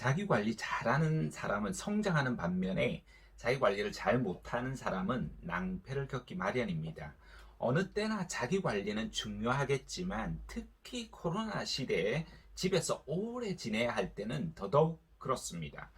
자기 관리 잘하는 사람은 성장하는 반면에 자기 관리를 잘 못하는 사람은 낭패를 겪기 마련입니다. 어느 때나 자기 관리는 중요하겠지만 특히 코로나 시대에 집에서 오래 지내야 할 때는 더더욱 그렇습니다.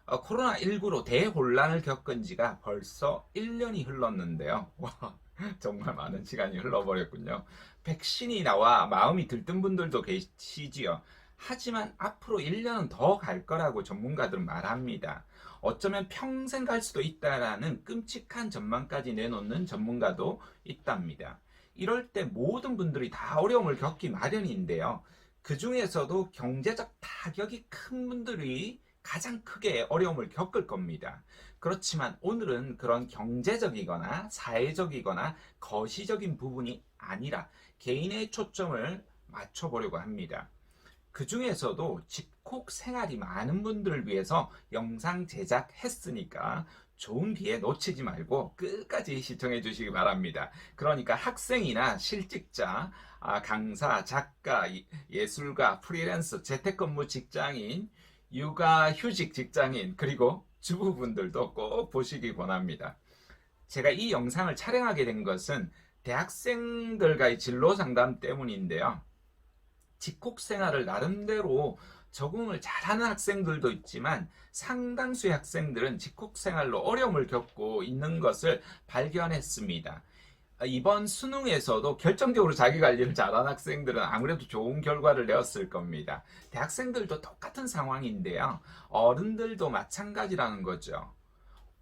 코로나19로 대혼란을 겪은 지가 벌써 1년이 흘렀는데요. 와, 정말 많은 시간이 흘러버렸군요. 백신이 나와 마음이 들뜬 분들도 계시지요. 하지만 앞으로 1년은 더 갈 거라고 전문가들은 말합니다. 어쩌면 평생 갈 수도 있다라는 끔찍한 전망까지 내놓는 전문가도 있답니다. 이럴 때 모든 분들이 다 어려움을 겪기 마련인데요. 그 중에서도 경제적 타격이 큰 분들이 가장 크게 어려움을 겪을 겁니다. 그렇지만 오늘은 그런 경제적이거나 사회적이거나 거시적인 부분이 아니라 개인의 초점을 맞춰보려고 합니다. 그 중에서도 집콕 생활이 많은 분들을 위해서 영상 제작했으니까 좋은 기회 놓치지 말고 끝까지 시청해 주시기 바랍니다. 그러니까 학생이나 실직자, 강사, 작가, 예술가, 프리랜서, 재택근무 직장인, 육아휴직 직장인, 그리고 주부분들도 꼭 보시기 권합니다. 제가 이 영상을 촬영하게 된 것은 대학생들과의 진로 상담 때문인데요. 집콕 생활을 나름대로 적응을 잘하는 학생들도 있지만 상당수의 학생들은 집콕 생활로 어려움을 겪고 있는 것을 발견했습니다. 이번 수능에서도 결정적으로 자기 관리를 잘한 학생들은 아무래도 좋은 결과를 내었을 겁니다. 대학생들도 똑같은 상황인데요. 어른들도 마찬가지라는 거죠.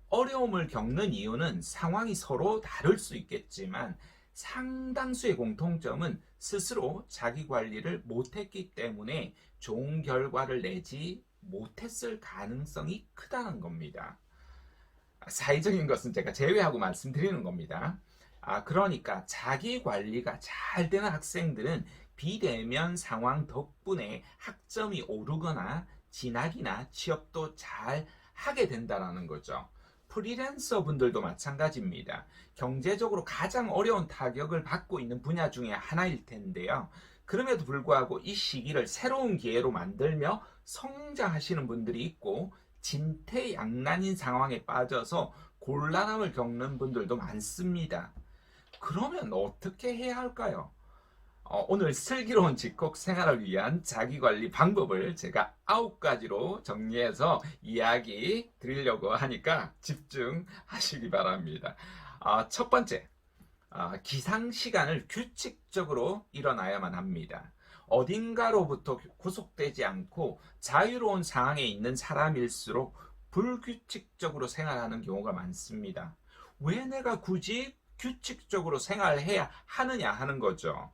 어려움을 겪는 이유는 상황이 서로 다를 수 있겠지만 상당수의 공통점은 스스로 자기 관리를 못했기 때문에 좋은 결과를 내지 못했을 가능성이 크다는 겁니다. 사회적인 것은 제가 제외하고 말씀드리는 겁니다. 그러니까 자기 관리가 잘 되는 학생들은 비대면 상황 덕분에 학점이 오르거나 진학이나 취업도 잘 하게 된다는 거죠. 프리랜서 분들도 마찬가지입니다. 경제적으로 가장 어려운 타격을 받고 있는 분야 중에 하나일 텐데요. 그럼에도 불구하고 이 시기를 새로운 기회로 만들며 성장하시는 분들이 있고 진퇴양난인 상황에 빠져서 곤란함을 겪는 분들도 많습니다. 그러면 어떻게 해야 할까요? 오늘 슬기로운 집콕 생활을 위한 자기관리 방법을 제가 9가지로 정리해서 이야기 드리려고 하니까 집중하시기 바랍니다. 첫 번째, 기상 시간을 규칙적으로 일어나야만 합니다. 어딘가로부터 구속되지 않고 자유로운 상황에 있는 사람일수록 불규칙적으로 생활하는 경우가 많습니다. 왜 내가 굳이 규칙적으로 생활해야 하느냐 하는 거죠.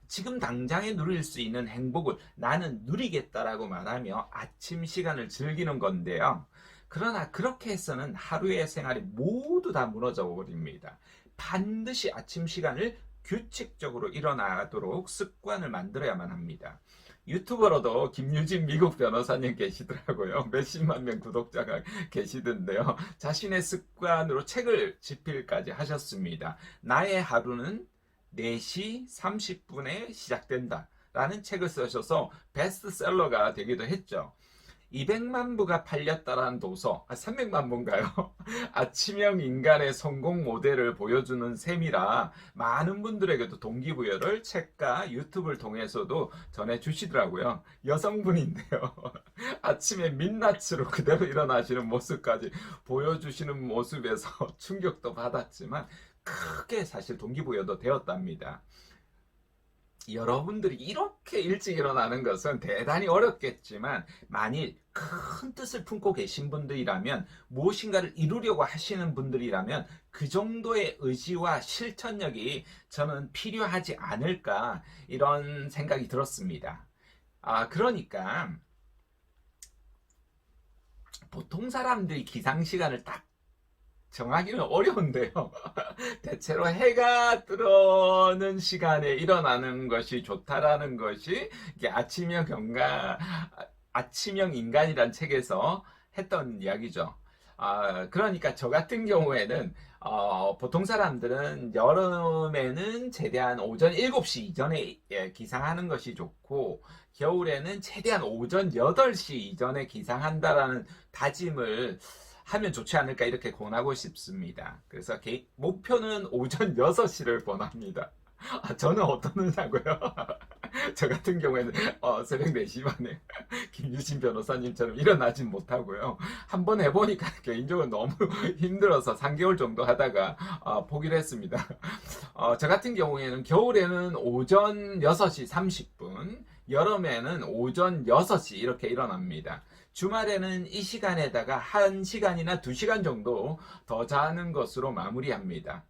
지금 당장에 누릴 수 있는 행복을 나는 누리겠다라고 말하며 아침 시간을 즐기는 건데요. 그러나 그렇게 해서는 하루의 생활이 모두 다 무너져 버립니다. 반드시 아침 시간을 규칙적으로 일어나도록 습관을 만들어야만 합니다. 유튜버로도 김유진 미국 변호사님 계시더라고요. 몇십만 명 구독자가 계시던데요. 자신의 습관으로 책을 집필까지 하셨습니다. 나의 하루는 4시 30분에 시작된다 라는 책을 쓰셔서 베스트셀러가 되기도 했죠. 200만 부가 팔렸다라는 도서, 300만 부인가요? 아침형 인간의 성공 모델을 보여주는 셈이라 많은 분들에게도 동기부여를 책과 유튜브를 통해서도 전해주시더라고요. 여성분인데요. 아침에 민낯으로 그대로 일어나시는 모습까지 보여주시는 모습에서 충격도 받았지만 크게 사실 동기부여도 되었답니다. 여러분들이 이렇게 일찍 일어나는 것은 대단히 어렵겠지만 만일 큰 뜻을 품고 계신 분들이라면 무엇인가를 이루려고 하시는 분들이라면 그 정도의 의지와 실천력이 저는 필요하지 않을까 이런 생각이 들었습니다. 그러니까 보통 사람들이 기상시간을 딱 정하기는 어려운데요. 대체로 해가 뜨는 시간에 일어나는 것이 좋다라는 것이 이게 아침형 인간이란 책에서 했던 이야기죠. 그러니까 저 같은 경우에는 보통 사람들은 여름에는 최대한 오전 7시 이전에 기상하는 것이 좋고, 겨울에는 최대한 오전 8시 이전에 기상한다라는 다짐을 하면 좋지 않을까 이렇게 권하고 싶습니다. 그래서 목표는 오전 6시를 권합니다. 저는 어떠느냐고요? 저 같은 경우에는 새벽 4시 반에 김유신 변호사님처럼 일어나진 못하고요. 한번 해보니까 개인적으로 너무 힘들어서 3개월 정도 하다가 포기를 했습니다. 저 같은 경우에는 겨울에는 오전 6시 30분, 여름에는 오전 6시 이렇게 일어납니다. 주말에는 이 시간에다가 1시간이나 2시간 정도 더 자는 것으로 마무리합니다.